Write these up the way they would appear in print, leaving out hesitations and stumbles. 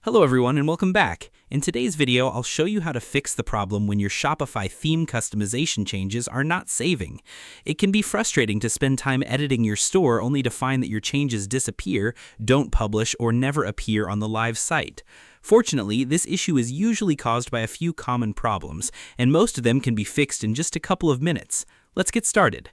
Hello everyone and welcome back. In today's video, I'll show you how to fix the problem when your Shopify theme customization changes are not saving. It can be frustrating to spend time editing your store only to find that your changes disappear, don't publish, or never appear on the live site. Fortunately, this issue is usually caused by a few common problems, and most of them can be fixed in just a couple of minutes. Let's get started.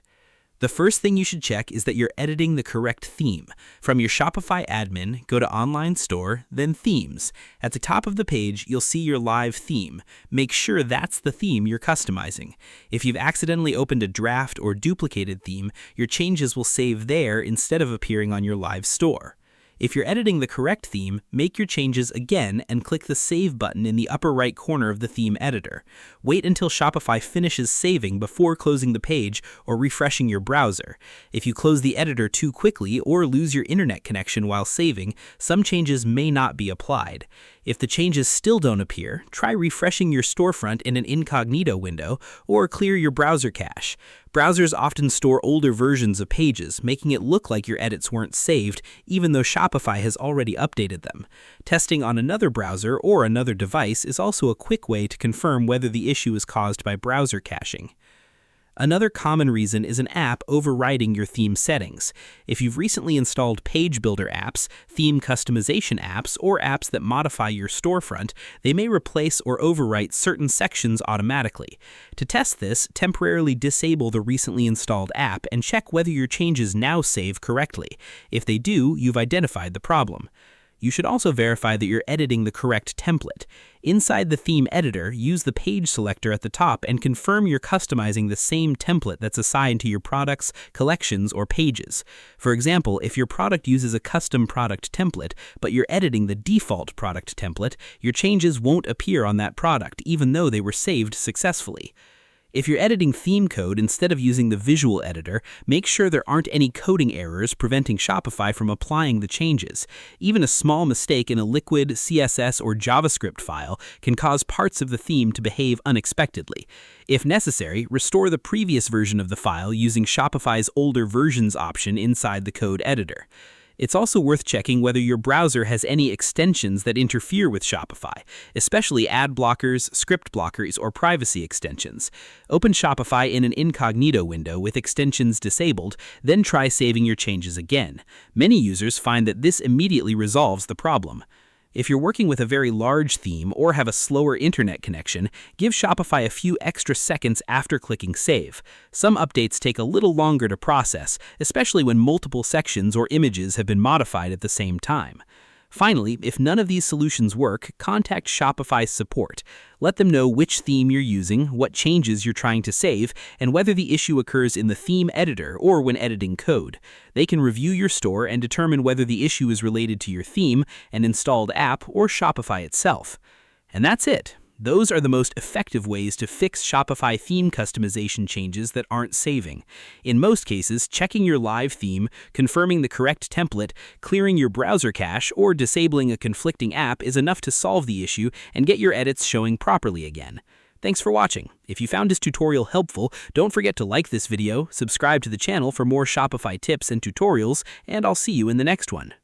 The first thing you should check is that you're editing the correct theme. From your Shopify admin, go to Online Store, then Themes. At the top of the page, you'll see your live theme. Make sure that's the theme you're customizing. If you've accidentally opened a draft or duplicated theme, your changes will save there instead of appearing on your live store. If you're editing the correct theme, make your changes again and click the Save button in the upper right corner of the theme editor. Wait until Shopify finishes saving before closing the page or refreshing your browser. If you close the editor too quickly or lose your internet connection while saving, some changes may not be applied. If the changes still don't appear, try refreshing your storefront in an incognito window or clear your browser cache. Browsers often store older versions of pages, making it look like your edits weren't saved, even though Shopify has already updated them. Testing on another browser or another device is also a quick way to confirm whether the issue is caused by browser caching. Another common reason is an app overriding your theme settings. If you've recently installed page builder apps, theme customization apps, or apps that modify your storefront, they may replace or overwrite certain sections automatically. To test this, temporarily disable the recently installed app and check whether your changes now save correctly. If they do, you've identified the problem. You should also verify that you're editing the correct template. Inside the theme editor, use the page selector at the top and confirm you're customizing the same template that's assigned to your products, collections, or pages. For example, if your product uses a custom product template, but you're editing the default product template, your changes won't appear on that product, even though they were saved successfully. If you're editing theme code instead of using the visual editor, make sure there aren't any coding errors preventing Shopify from applying the changes. Even a small mistake in a liquid, CSS, or JavaScript file can cause parts of the theme to behave unexpectedly. If necessary, restore the previous version of the file using Shopify's older versions option inside the code editor. It's also worth checking whether your browser has any extensions that interfere with Shopify, especially ad blockers, script blockers, or privacy extensions. Open Shopify in an incognito window with extensions disabled, then try saving your changes again. Many users find that this immediately resolves the problem. If you're working with a very large theme or have a slower internet connection, give Shopify a few extra seconds after clicking Save. Some updates take a little longer to process, especially when multiple sections or images have been modified at the same time. Finally, if none of these solutions work, contact Shopify's support. Let them know which theme you're using, what changes you're trying to save, and whether the issue occurs in the theme editor or when editing code. They can review your store and determine whether the issue is related to your theme, an installed app, or Shopify itself. And that's it. Those are the most effective ways to fix Shopify theme customization changes that aren't saving. In most cases, checking your live theme, confirming the correct template, clearing your browser cache, or disabling a conflicting app is enough to solve the issue and get your edits showing properly again. Thanks for watching. If you found this tutorial helpful, don't forget to like this video, subscribe to the channel for more Shopify tips and tutorials, and I'll see you in the next one.